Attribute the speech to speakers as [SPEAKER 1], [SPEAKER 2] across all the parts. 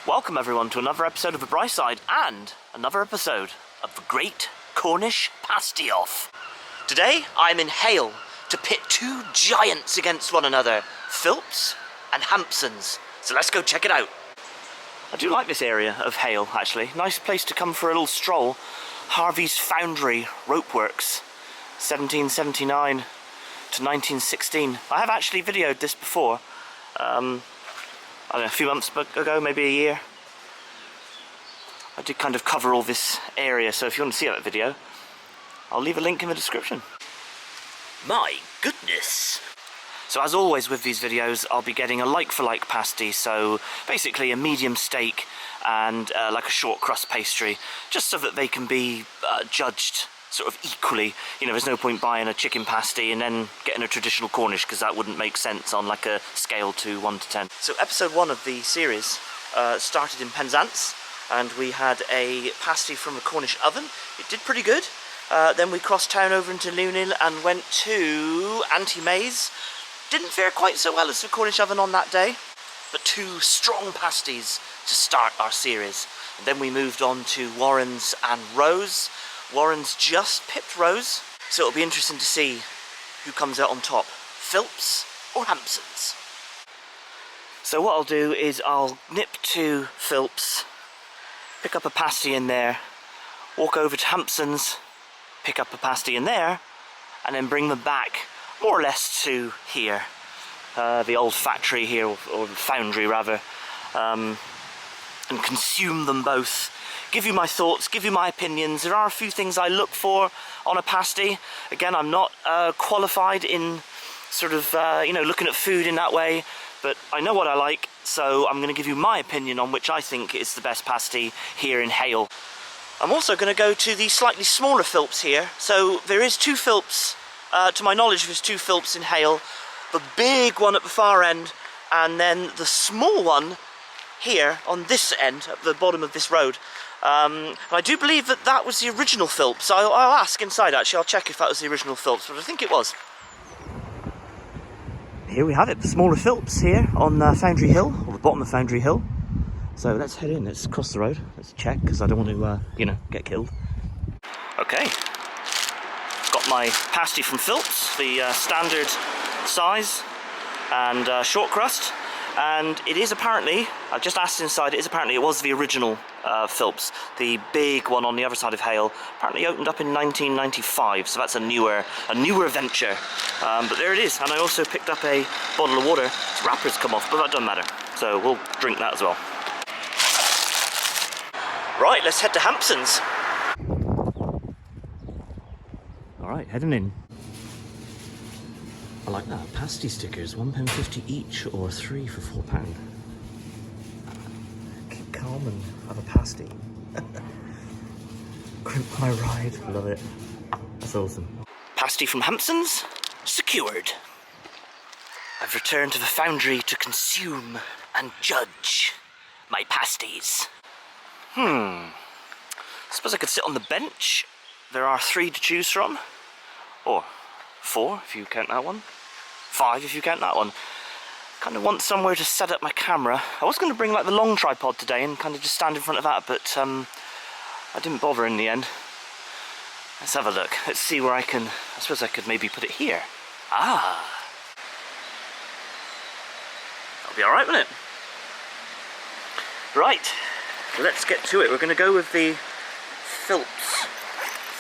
[SPEAKER 1] Welcome everyone to another episode of The Bright Side and another episode of the Great Cornish Pasty-Off. Today I'm in Hayle to pit two giants against one another, Philps and Hampsons. So let's go check it out. I do like this area of Hayle actually. Nice place to come for a little stroll. Harvey's Foundry Ropeworks, 1779 to 1916. I have actually videoed this before. I don't know, a few months ago, maybe a year. I did kind of cover all this area, so if you want to see that video, I'll leave a link in the description. My goodness! So as always with these videos, I'll be getting a like-for-like pasty, so basically a medium steak and like a short crust pastry, just so that they can be judged sort of equally. You know, there's no point buying a chicken pasty and then getting a traditional Cornish, because that wouldn't make sense on like a scale to 1 to 10. So episode 1 of the series started in Penzance, and we had a pasty from a Cornish oven. It did pretty good. Then we crossed town over into Lunel and went to Auntie May's. Didn't fare quite so well as the Cornish oven on that day, but two strong pasties to start our series. And then we moved on to Warren's and Rose. Warren's just pipped Rose, so it'll be interesting to see who comes out on top, Philps or Hampsons. So what I'll do is I'll nip to Philps, pick up a pasty in there, walk over to Hampsons, pick up a pasty in there, and then bring them back more or less to here, the old factory here, or the foundry rather, and consume them both. Give you my thoughts, give you my opinions. There are a few things I look for on a pasty. Again, I'm not qualified in sort of, looking at food in that way, but I know what I like, so I'm going to give you my opinion on which I think is the best pasty here in Hayle. I'm also going to go to the slightly smaller Philps here. So there is two Philps, to my knowledge there's two Philps in Hayle. The big one at the far end, and then the small one here on this end, at the bottom of this road. And I do believe that that was the original Philps. I'll ask inside actually, I'll check if that was the original Philps, but I think it was. Here we have it, the smaller Philps here on Foundry Hill, or the bottom of Foundry Hill. So let's head in, let's cross the road, let's check, because I don't want to, get killed. Okay, got my pasty from Philps, the standard size and short crust. And it is apparently, I just asked inside, it was the original Philps. The big one on the other side of Hayle apparently opened up in 1995, so that's a newer venture. But there it is, and I also picked up a bottle of water. Its wrapper's come off, but that doesn't matter, so we'll drink that as well. Right, let's head to Hampsons. Alright, heading in. I like that. Pasty stickers, £1.50 each, or 3 for £4. Keep calm and have a pasty. Crimp my ride. Love it. That's awesome. Pasty from Hampsons, secured. I've returned to the foundry to consume and judge my pasties. I suppose I could sit on the bench. There are 3 to choose from. Or 4 if you count that one. 5 if you count that one. Kind of want somewhere to set up my camera. I was going to bring like the long tripod today and kind of just stand in front of that, but I didn't bother in the end. Let's have a look. Let's see where I suppose I could maybe put it here. Ah! That'll be alright, won't it? Right, let's get to it. We're going to go with the Philps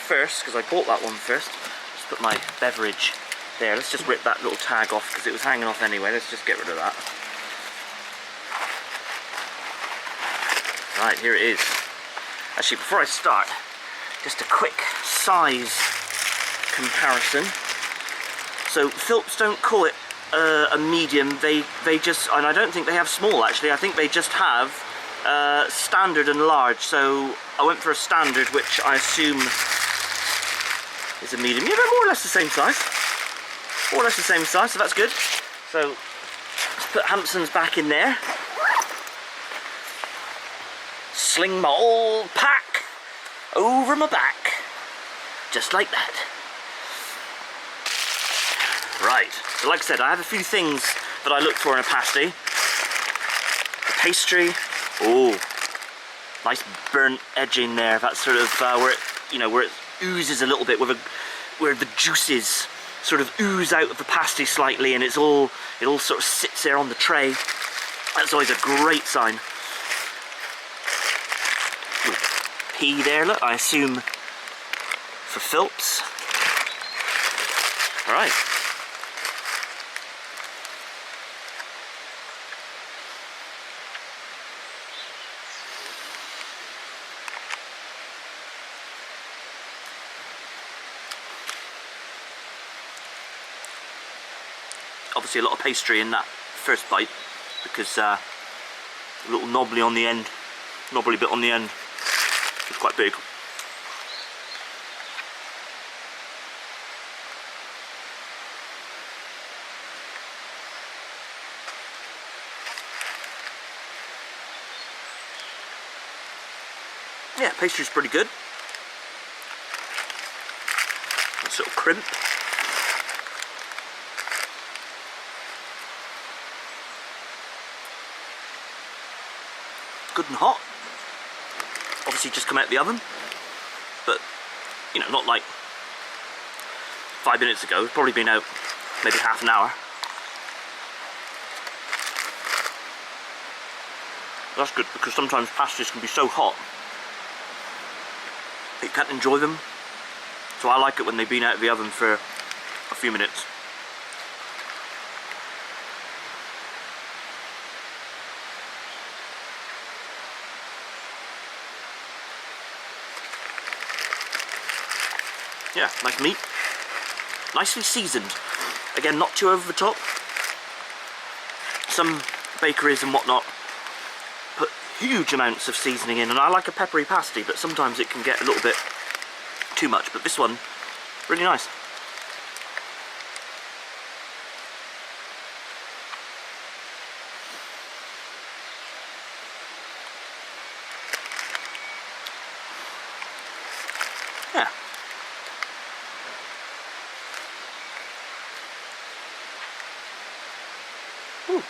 [SPEAKER 1] first, because I bought that one first. Just put my beverage there. Let's just rip that little tag off because it was hanging off anyway. Let's just get rid of that. Right, here it is. Actually, before I start, just a quick size comparison. So Philps don't call it a medium. They just, and I don't think they have small actually. I think they just have standard and large. So I went for a standard, which I assume is a medium. Yeah, they're more or less the same size. More or less the same size, so that's good. So let's put Hampsons back in there. Sling my old pack over my back. Just like that. Right, so like I said, I have a few things that I look for in a pasty. The pastry, Oh, nice burnt edging there. That's sort of where it, where it oozes a little bit, where the juices sort of ooze out of the pasty slightly, and it all sort of sits there on the tray. That's always a great sign. Ooh, pea there, look, I assume for Philps. All right. Obviously a lot of pastry in that first bite, because a little knobbly bit on the end. It's quite big. Yeah, pastry's pretty good. Nice little crimp. Good and hot. Obviously just come out of the oven, but not like 5 minutes ago. It's probably been out maybe half an hour. That's good, because sometimes pasties can be so hot that you can't enjoy them. So I like it when they've been out of the oven for a few minutes. Yeah, nice meat, nicely seasoned. Again, not too over the top. Some bakeries and whatnot put huge amounts of seasoning in, and I like a peppery pasty, but sometimes it can get a little bit too much. But this one, really nice. Yeah. Ooh.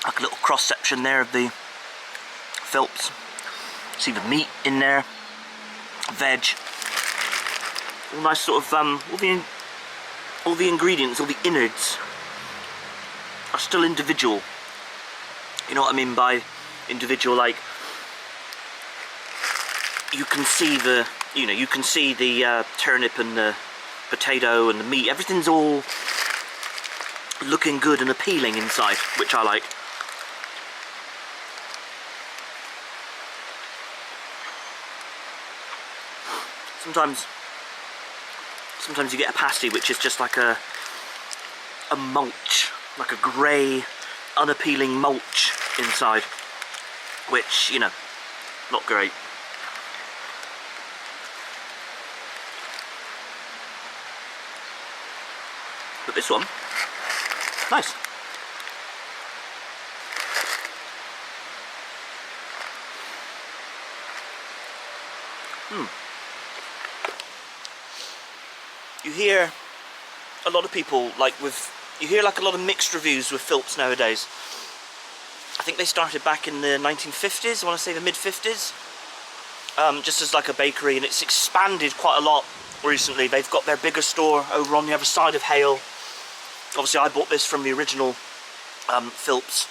[SPEAKER 1] Like a little cross section there of the Philps. See the meat in there, veg, all nice sort of all the ingredients, all the innards are still individual. You know what I mean by individual? Like, you can see the, you can see the turnip and the potato and the meat. Everything's all looking good and appealing inside, which I like. Sometimes you get a pasty which is just like a mulch, like a grey, unappealing mulch inside, which, not great. But this one, nice. You hear a lot of people, you hear like a lot of mixed reviews with Philps nowadays. I think they started back in the 1950s, I want to say the mid-50s, just as like a bakery, and it's expanded quite a lot recently. They've got their bigger store over on the other side of Hayle. Obviously I bought this from the original Philps.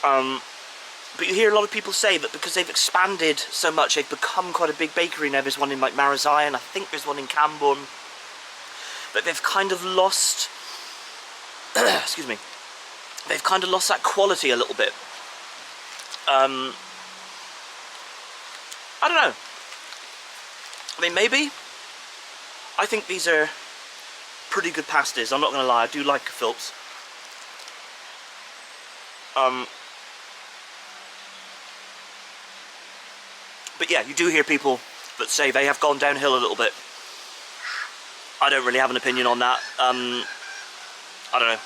[SPEAKER 1] But you hear a lot of people say that because they've expanded so much, they've become quite a big bakery now. There's one in like Marizai, and I think there's one in Camborne. But they've kind of lost, excuse me, they've kind of lost that quality a little bit. I don't know. I mean, maybe. I think these are pretty good pasties, I'm not going to lie. I do like Philps. But yeah, you do hear people that say they have gone downhill a little bit. I don't really have an opinion on that. I don't know.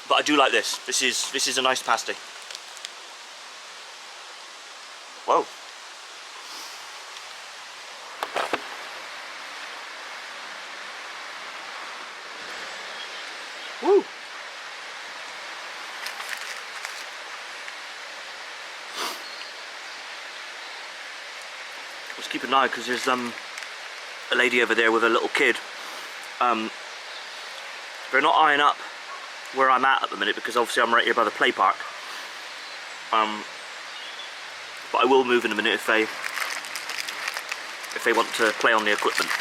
[SPEAKER 1] But I do like this. This is a nice pasty. Whoa. Woo. Just keep an eye, because there's a lady over there with a little kid. They're not eyeing up where I'm at the minute, because obviously I'm right here by the play park. But I will move in a minute if they want to play on the equipment.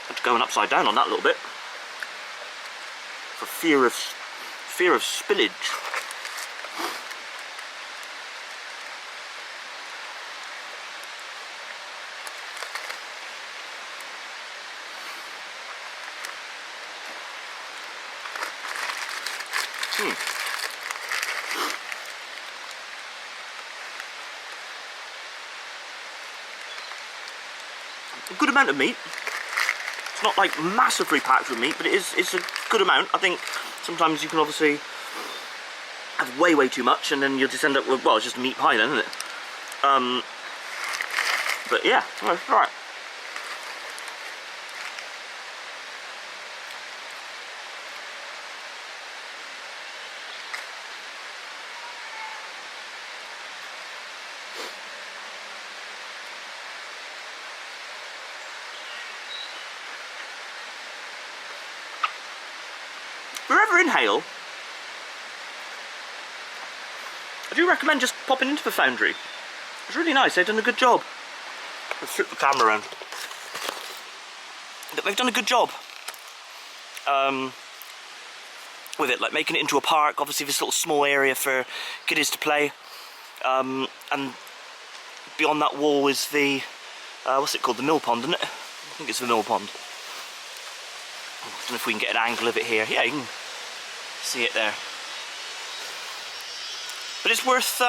[SPEAKER 1] I'm going upside down on that a little bit for fear of spillage. A good amount of meat. It's not like massively packed with meat, but it's a good amount. I think sometimes you can obviously have way too much, and then you'll just end up with, well, it's just a meat pie then, isn't it? But yeah, that's right. If you're ever in Hayle, I do recommend just popping into the foundry. It's really nice, they've done a good job. Let's flip the camera around. They've done a good job with it, like making it into a park. Obviously this little small area for kiddies to play, and beyond that wall is the, what's it called, the mill pond, isn't it? I think it's the mill pond. I don't know if we can get an angle of it here. Yeah, you can see it there. But it's worth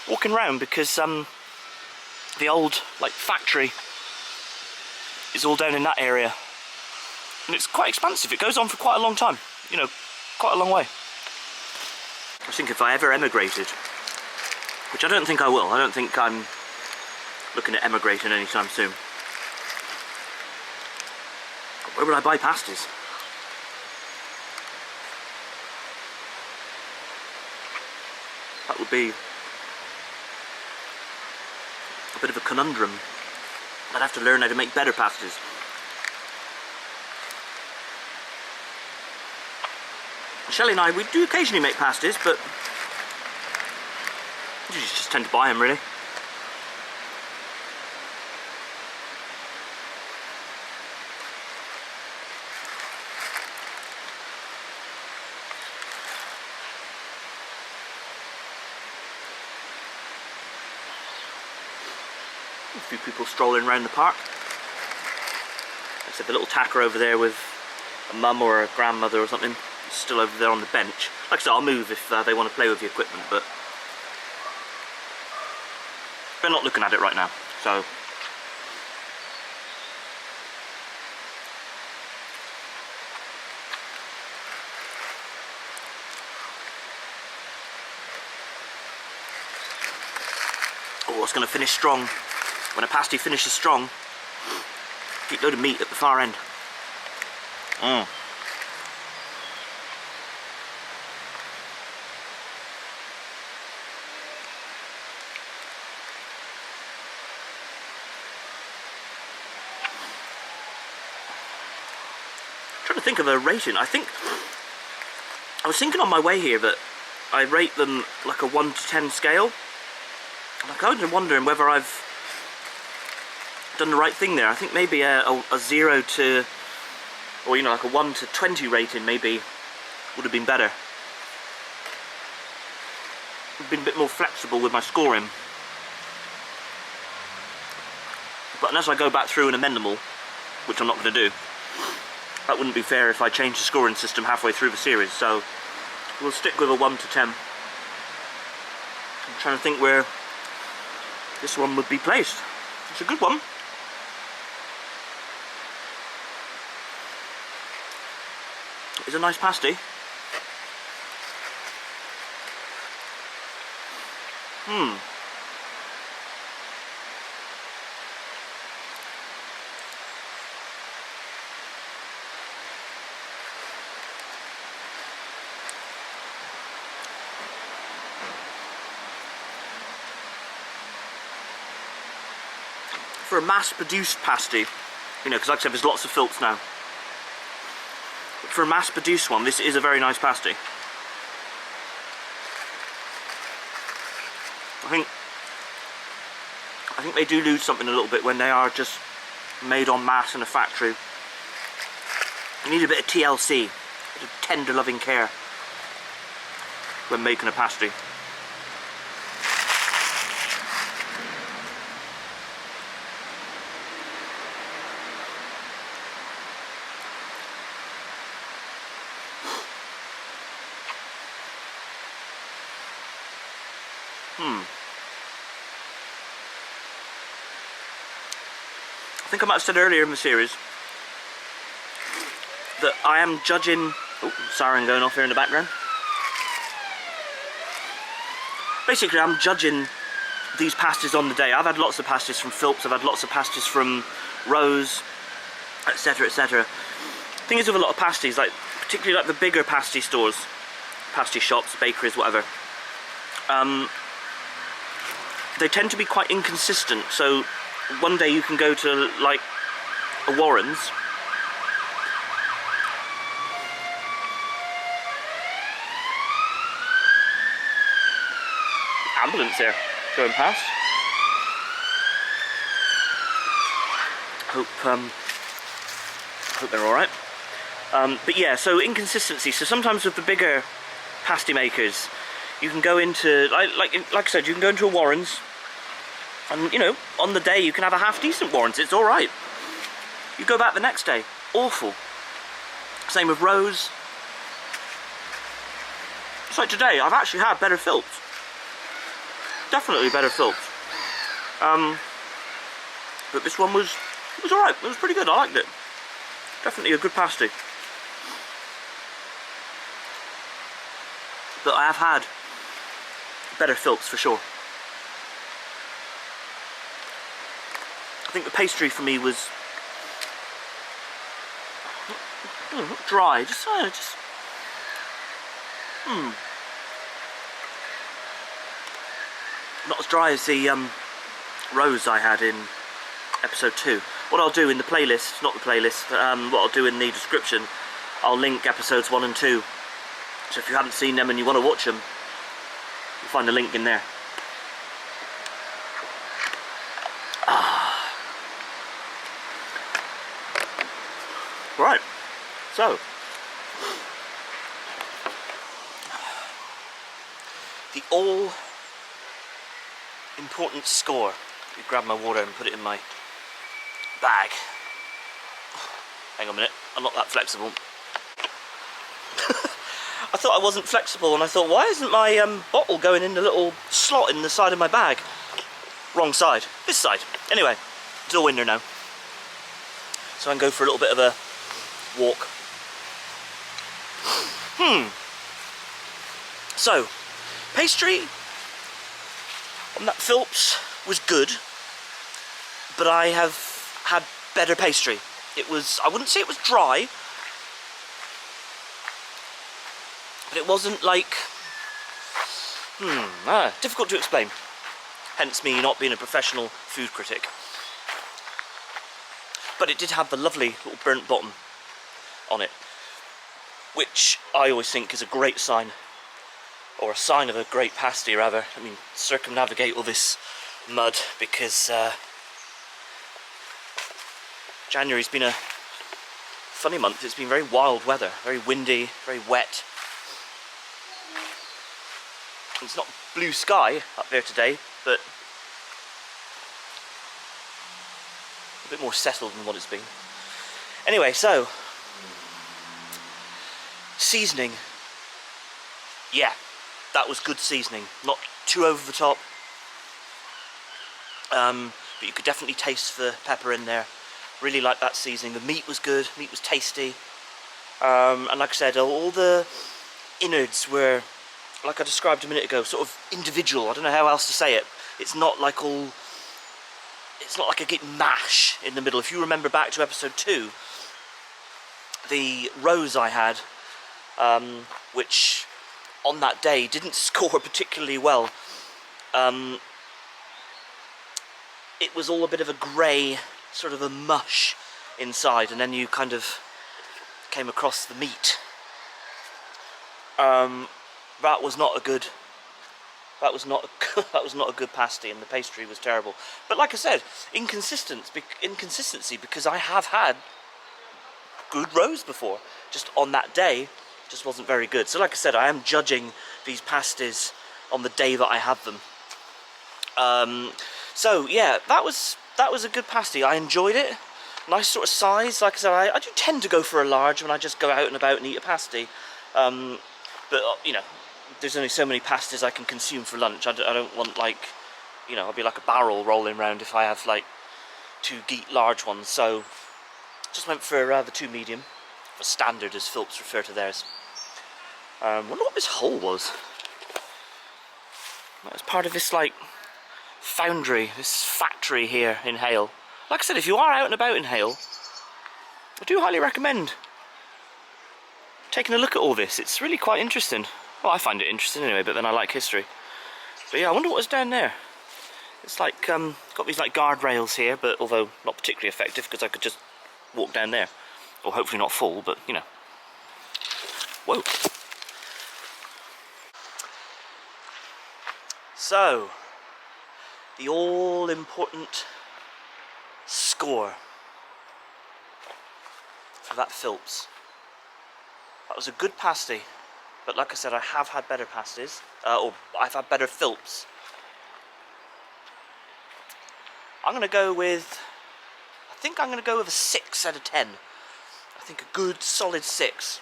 [SPEAKER 1] walking around, because the old factory is all down in that area, and it's quite expansive. It goes on for quite a long time, you know, quite a long way. I think if I ever emigrated, which I don't think I will, I don't think I'm looking at emigrating anytime soon. Where would I buy pasties? That would be a bit of a conundrum. I'd have to learn how to make better pasties. Shelley and I, we do occasionally make pasties, but we just tend to buy them, really. A few people strolling around the park. There's a little tacker over there with a mum or a grandmother or something, still over there on the bench. Like I said, I'll move if they want to play with the equipment, but they're not looking at it right now, so. Oh, it's going to finish strong. When a pasty finishes strong, deep load of meat at the far end. Trying to think of a rating. I was thinking on my way here that I rate them like a 1 to 10 scale. Like, I was wondering whether I've done the right thing there. I think maybe a 0 to, or you know, like a 1 to 20 rating maybe would have been better. I've been a bit more flexible with my scoring. But unless I go back through and amend them all, which I'm not going to do, that wouldn't be fair if I changed the scoring system halfway through the series, so we'll stick with a 1 to 10. I'm trying to think where this one would be placed. It's a good one. It's a nice pasty. For a mass-produced pasty, you know, because like I said, there's lots of Philps now. But for a mass-produced one, this is a very nice pasty. I think they do lose something a little bit when they are just made en masse in a factory. You need a bit of TLC, a bit of tender loving care when making a pasty. I think I might have said earlier in the series that I am judging... Oh, siren going off here in the background. Basically, I'm judging these pasties on the day. I've had lots of pasties from Philps, I've had lots of pasties from Rose, etc, etc. The thing is with a lot of pasties, like particularly like the bigger pasty stores, pasty shops, bakeries, whatever, they tend to be quite inconsistent. So one day you can go to like a Warren's ambulance here going past. Hope they're all right. But yeah, so inconsistency. So sometimes with the bigger pasty makers, you can go into like I said, you can go into a Warren's, and you know, on the day you can have a half decent Warren's. It's all right. You go back the next day, awful. Same with Rose. It's like today, I've actually had better Philps. Definitely better Philps. But this one was all right. It was pretty good. I liked it. Definitely a good pasty. But I have had better Philps for sure. I think the pastry for me was not dry, just not as dry as the Rose I had in episode 2. What I'll do in the playlist, not the playlist, what I'll do in the description, I'll link episodes 1 and 2. So if you haven't seen them and you want to watch them, you'll find a link in there. Right, so the all important score. Let me grab my water and put it in my bag. Hang on a minute, I'm not that flexible. I thought I wasn't flexible, and I thought, why isn't my bottle going in the little slot in the side of my bag? Wrong side, this side. Anyway, it's all winter now, so I can go for a little bit of a walk. So, pastry on that Philps was good, but I have had better pastry. It was, I wouldn't say it was dry, but it wasn't like, difficult to explain. Hence me not being a professional food critic. But it did have the lovely little burnt bottom on it, which I always think is a great sign, or a sign of a great pasty rather. I mean, circumnavigate all this mud, because January's been a funny month. It's been very wild weather, very windy, very wet. It's not blue sky up there today, but a bit more settled than what it's been. Anyway, so seasoning, yeah, that was good seasoning, not too over the top, but you could definitely taste the pepper in there. Really like that seasoning. The meat was good, meat was tasty, and like I said, all the innards were like I described a minute ago, sort of individual. I don't know how else to say it. It's not like all... It's not like a big mash in the middle. If you remember back to episode 2, the rose I had, which on that day didn't score particularly well. It was all a bit of a grey, sort of a mush inside, and then you kind of came across the meat. That was not a good... That was not a good pasty, and the pastry was terrible. But like I said, inconsistency, because I have had good rose before. Just on that day, just wasn't very good. So like I said, I am judging these pasties on the day that I have them. So yeah, that was a good pasty. I enjoyed it. Nice sort of size. Like I said, I do tend to go for a large when I just go out and about and eat a pasty. But you know, there's only so many pasties I can consume for lunch. I don't want, like, you know, I'll be like a barrel rolling around if I have like 2 geek large ones. So just went for the 2 medium, for standard as Philps refer to theirs. Wonder what this hole was. That was part of this like foundry, this factory here in Hayle. Like I said, if you are out and about in Hayle, I do highly recommend taking a look at all this. It's really quite interesting. Well, I find it interesting anyway, but then I like history. But yeah, I wonder what was down there. It's like, got these like guardrails here, but although not particularly effective, because I could just walk down there. Or hopefully not fall, but you know. Whoa. So, the all-important score for that Philps. That was a good pasty. But like I said, I have had better pasties, or I've had better Philps. I'm going to go with, I think I'm going to go with a 6 out of 10. I think a good, solid 6.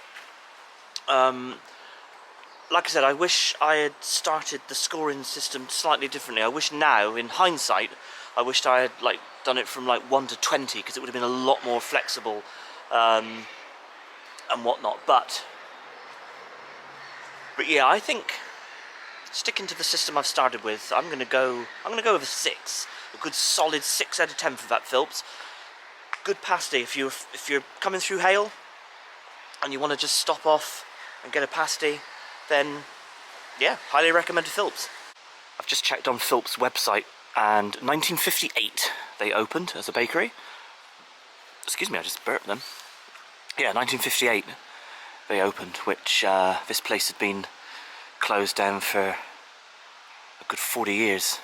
[SPEAKER 1] Like I said, I wish I had started the scoring system slightly differently. I wish now, in hindsight, I wished I had like done it from like 1 to 20, because it would have been a lot more flexible and whatnot. But yeah, I think sticking to the system I've started with, I'm gonna go with a 6, a good solid 6 out of 10 for that Philps. Good pasty if you're coming through Hayle and you want to just stop off and get a pasty, then yeah, highly recommend a Philps. I've just checked on Philps' website, and 1958 they opened as a bakery. Excuse me, I just burped them. Yeah, 1958. They opened, which this place had been closed down for a good 40 years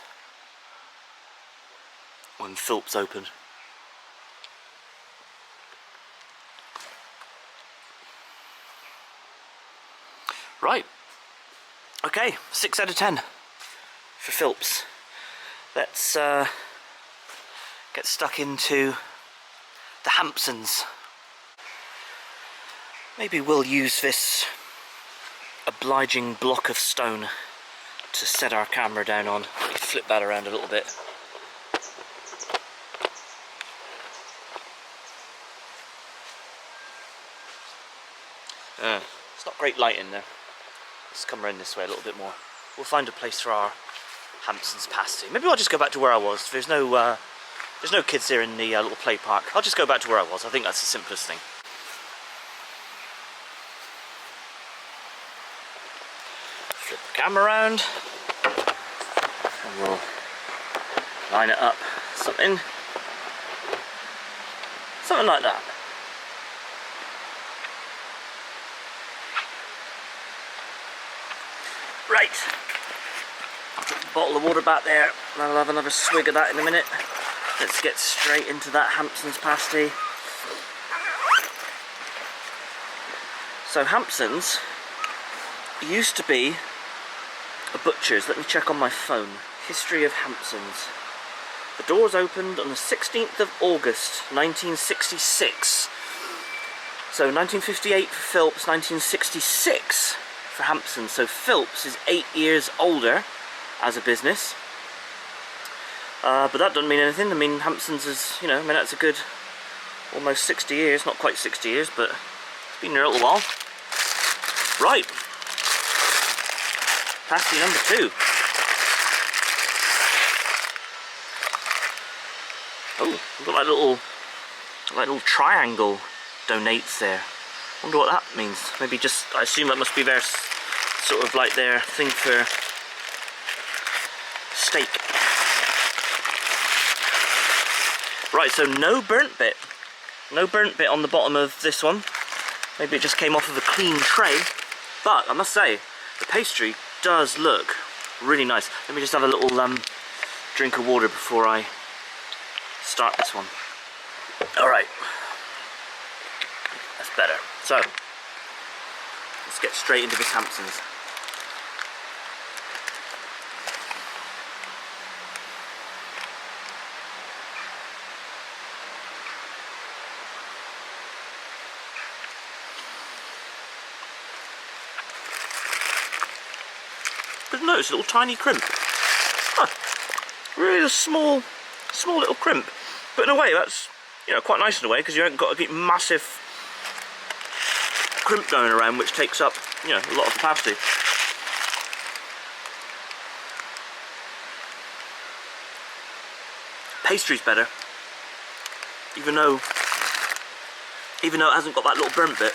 [SPEAKER 1] when Philps opened. Right, okay, 6 out of 10 for Philps. Let's get stuck into the Hampsons. Maybe we'll use this obliging block of stone to set our camera down on. Flip that around a little bit. It's not great light in there. Let's come around this way a little bit more. We'll find a place for our Hampsons pasty. Maybe I'll just go back to where I was. There's no kids here in the little play park. I'll just go back to where I was. I think that's the simplest thing. Flip the camera around, and we'll line it up. Something like that. Right, I'll put the bottle of water back there, and I'll have another swig of that in a minute. Let's get straight into that Hampsons pasty. So Hampsons used to be a butcher's. Let me check on my phone. History of Hampsons. The doors opened on the 16th of August 1966. So 1958 for Philps, 1966 for Hampsons. So Philps is 8 years older as a business. But that doesn't mean anything. I mean, Hampsons is, you know, I mean, that's a good almost 60 years. Not quite 60 years, but it's been there a little while. Right. pasty number 2. Oh, we've got like little triangle donates there. Wonder what that means. Maybe just, I assume that must be their sort of like their thing for steak. Right, so no burnt bit. No burnt bit on the bottom of this one. Maybe it just came off of a clean tray. But I must say, the pastry does look really nice. Let me just have a little drink of water before I start this one. Alright. That's better. So, let's get straight into this Hampsons. But notice a little tiny crimp. Huh. Really a small little crimp. But in a way, that's, you know, quite nice in a way, because you haven't got a massive crimp going around, which takes up, you know, a lot of the pasty. Pastry's better, even though it hasn't got that little burnt bit.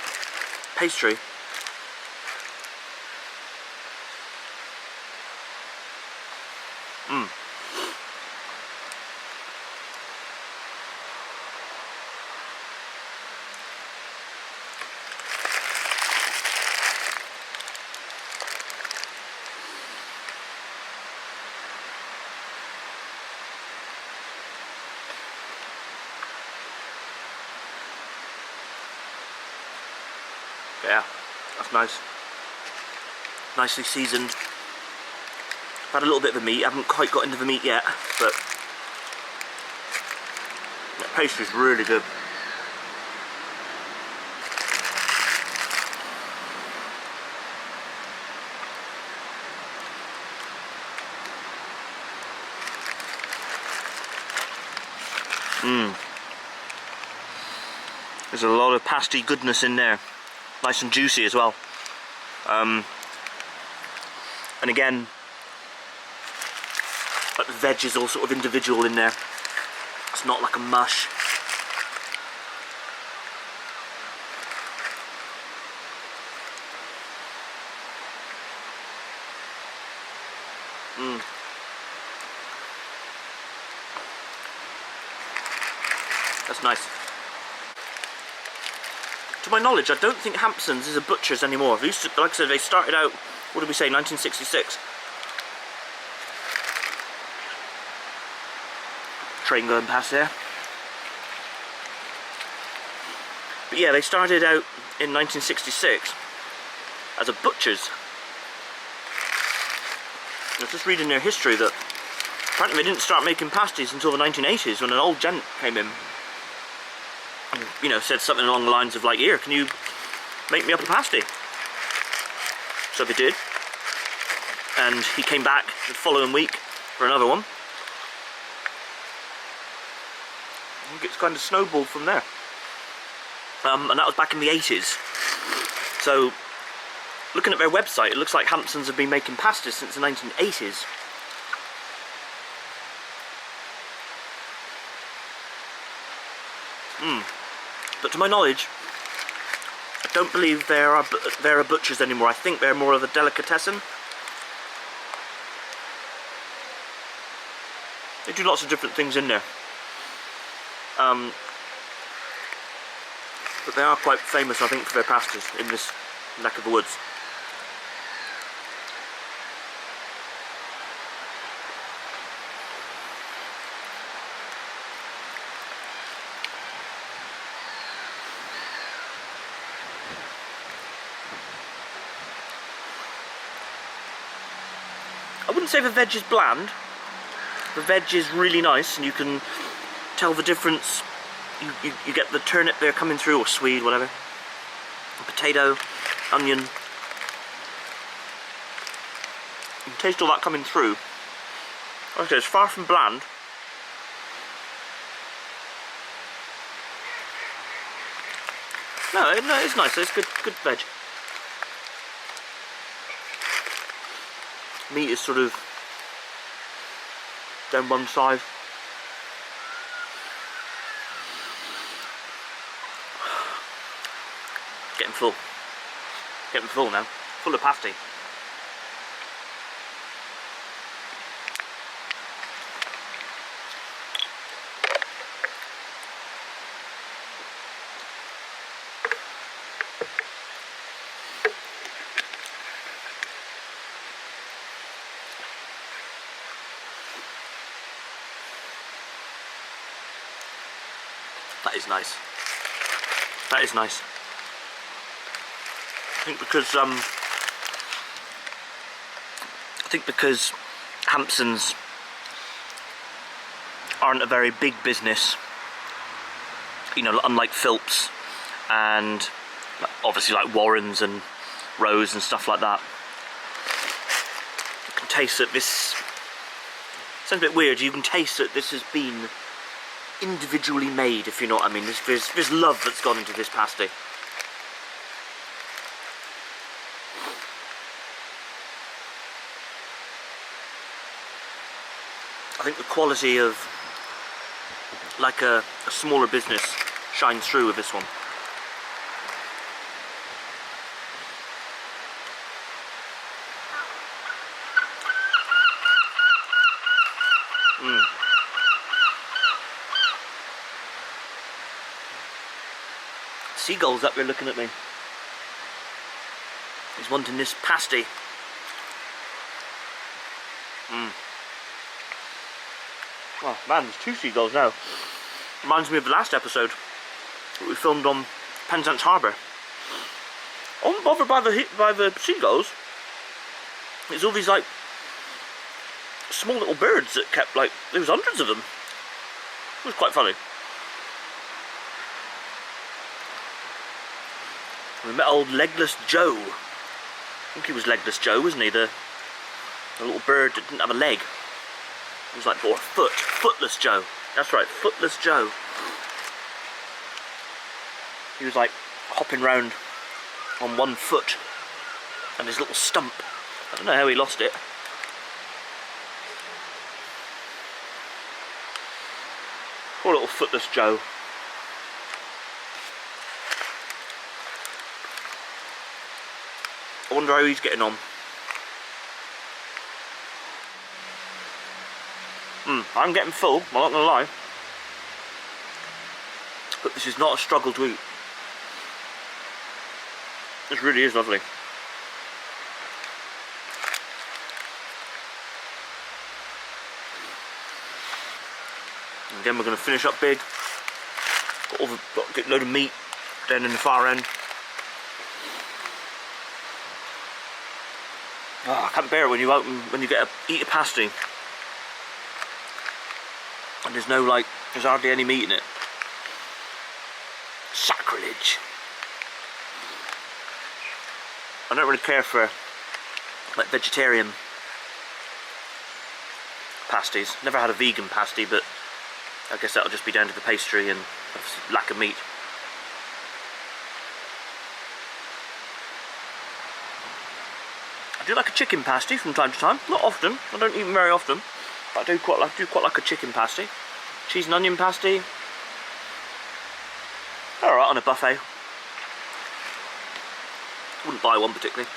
[SPEAKER 1] Pastry. Yeah, that's nice. Nicely seasoned. I've had a little bit of the meat. I haven't quite got into the meat yet, but the pastry's really good. There's a lot of pasty goodness in there. Nice and juicy as well. And again, like the veg is all sort of individual in there. It's not like a mush. That's nice. To my knowledge, I don't think Hampsons is a butcher's anymore. They used to, like I said, they started out, what did we say, 1966? Train going past there. But yeah, they started out in 1966 as a butcher's. I was just reading their history that apparently they didn't start making pasties until the 1980s when an old gent came in. And, you know, said something along the lines of like, here, can you make me up a pasty? So they did. And he came back the following week for another one. I think it's kind of snowballed from there. And that was back in the 80s. So, looking at their website, it looks like Hamptons have been making pasties since the 1980s. But to my knowledge, I don't believe they're a butcher's anymore. I think they're more of a delicatessen. They do lots of different things in there. But they are quite famous, I think, for their pasties in this neck of the woods. I wouldn't say the veg is bland. The veg is really nice, and you can tell the difference. You get the turnip there coming through, or swede, whatever. Potato, onion. You can taste all that coming through. Okay, it's far from bland. No, it's nice. It's good veg. Meat is sort of down one side. Getting full. Getting full now. Full of pasty. That is nice. That is nice. I think because Hampsons aren't a very big business, you know, unlike Philps and obviously like Warren's and Rose and stuff like that. You can taste that this sounds a bit weird. You can taste that this has been individually made, if you know what I mean. There's love that's gone into this pasty. I think the quality of like a smaller business shines through with this one. Seagulls up there looking at me. He's wanting this pasty. Oh man, there's two seagulls now. Reminds me of the last episode that we filmed on Penzance Harbour. I wasn't bothered by the seagulls. It's all these like small little birds that kept, like, there was hundreds of them. It was quite funny. We met old Legless Joe. I think he was Legless Joe, wasn't he? The little bird that didn't have a leg. It was like, or a foot. Footless Joe. That's right, Footless Joe. He was like hopping round on one foot and his little stump. I don't know how he lost it. Poor little Footless Joe. I wonder how he's getting on. I'm getting full, I'm not going to lie. But this is not a struggle to eat. This really is lovely. And again, we're going to finish up big. Got a load of meat down in the far end. Oh, I can't bear it when you eat a pasty and there's hardly any meat in it. Sacrilege. I don't really care for like vegetarian pasties. Never had a vegan pasty, but I guess that'll just be down to the pastry and lack of meat. I do like a chicken pasty from time to time. Not often. I don't eat them very often. But I do quite like a chicken pasty. Cheese and onion pasty. Alright on a buffet. Wouldn't buy one particularly.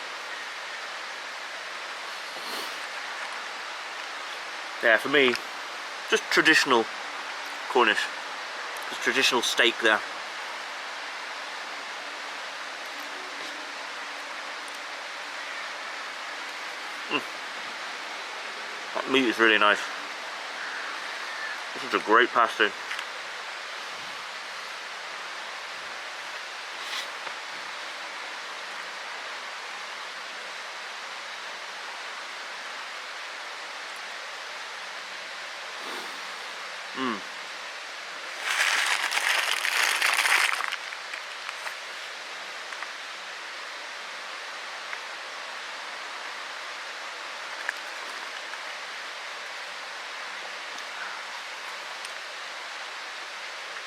[SPEAKER 1] Yeah, for me, just traditional Cornish. Just traditional steak there. That meat is really nice. This is a great pasty.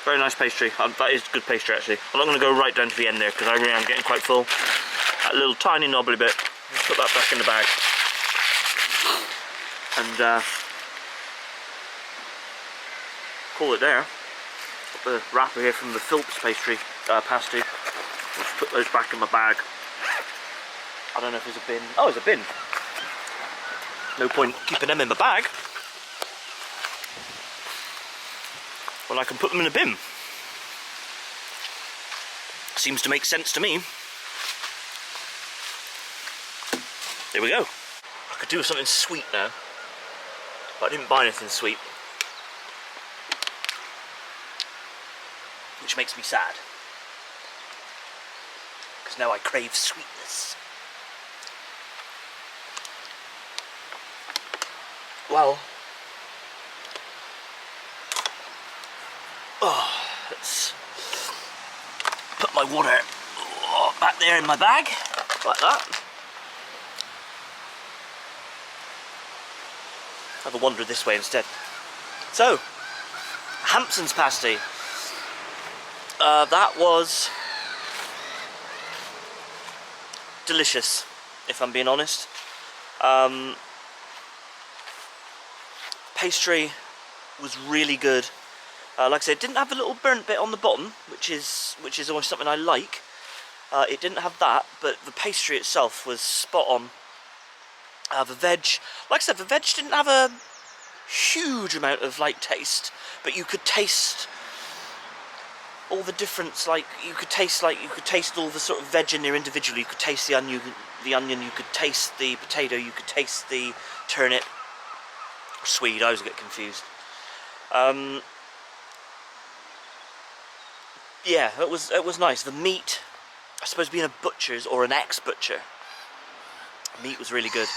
[SPEAKER 1] Very nice pastry. That is good pastry actually. I'm not going to go right down to the end there because I really am getting quite full. That little tiny knobbly bit, put that back in the bag. And call it there. Got the wrapper here from the Philps pasty. I'll just put those back in my bag. I don't know if there's a bin. Oh, there's a bin. No point keeping them in my bag when I can put them in a bin. Seems to make sense to me. There we go. I could do with something sweet now, but I didn't buy anything sweet, which makes me sad, because now I crave sweetness. Well, let's put my water back there in my bag, like that. Have a wander this way instead. So, Hampsons pasty. That was delicious, if I'm being honest. Pastry was really good. Like I said, it didn't have a little burnt bit on the bottom, which is always something I like. It didn't have that, but the pastry itself was spot on. The veg, like I said, the veg didn't have a huge amount of like taste, but you could taste all the difference. Like you could taste all the sort of veg in there individually. You could taste the onion. You could taste the potato. You could taste the turnip. Or swede. I always get confused. Yeah, it was nice. The meat, I suppose, being a butcher's or an ex-butcher, meat was really good.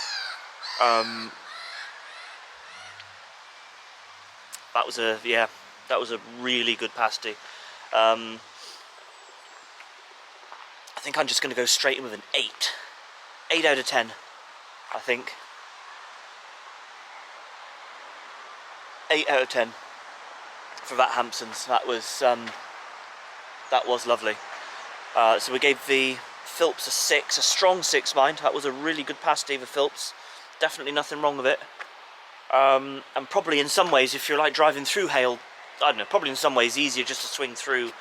[SPEAKER 1] That was a really good pasty. I think I'm just going to go straight in with an 8 out of 10. I think 8 out of 10 for that Hampsons. That was lovely. So we gave the Philps a 6, a strong 6, mind. That was a really good pasty for Philps. Definitely nothing wrong with it. And probably in some ways, if you're like driving through Hayle, I don't know, probably in some ways easier just to swing through,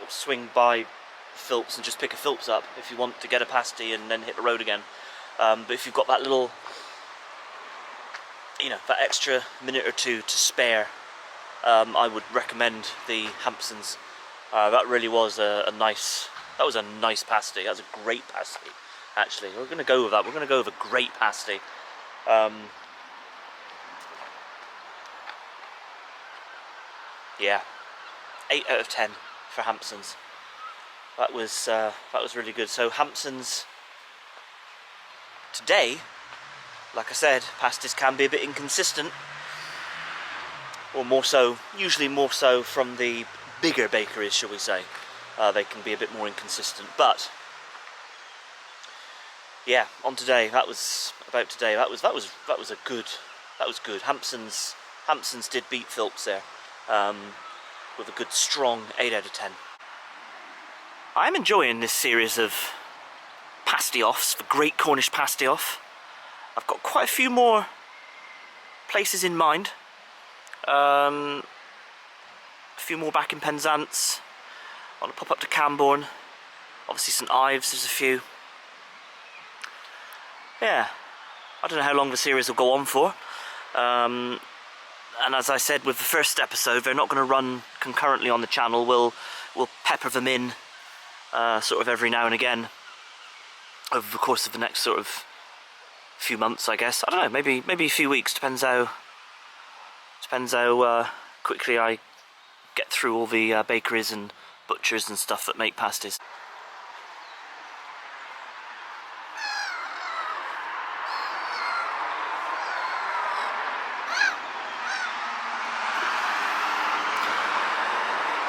[SPEAKER 1] swing by Philps and just pick a Philps up if you want to get a pasty and then hit the road again. But if you've got that little, you know, that extra minute or two to spare, I would recommend the Hampsons. That really was a nice pasty. That was a great pasty, actually. We're going to go with that. We're going to go with a great pasty. Yeah, 8 out of 10 for Hampsons. That was really good. So Hampsons today, like I said, pasties can be a bit inconsistent, or more so, usually more so from the bigger bakeries, shall we say. They can be a bit more inconsistent, but yeah, on today, that was good. Hampsons did beat Philps there, with a good strong 8 out of 10. I'm enjoying this series of pasty-offs, the Great Cornish Pasty-Off. I've got quite a few more places in mind. A few more back in Penzance. I want to pop up to Camborne. Obviously St Ives, there's a few. Yeah, I don't know how long the series will go on for. And as I said with the first episode, they're not going to run concurrently on the channel. We'll pepper them in sort of every now and again over the course of the next sort of few months, I guess. I don't know, maybe a few weeks. Depends how quickly I get through all the bakeries and butchers and stuff that make pasties.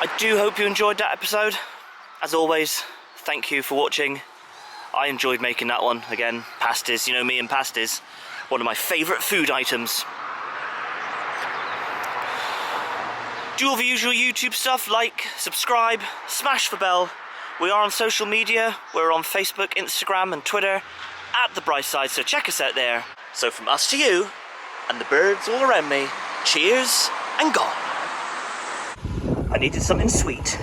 [SPEAKER 1] I do hope you enjoyed that episode. As always, thank you for watching. I enjoyed making that one. Again, pasties, you know me and pasties. One of my favourite food items. Do all the usual YouTube stuff, like, subscribe, smash the bell. We are on social media. We're on Facebook, Instagram and Twitter at The Bright Side, so check us out there. So from us to you, and the birds all around me, cheers and gone. I needed something sweet,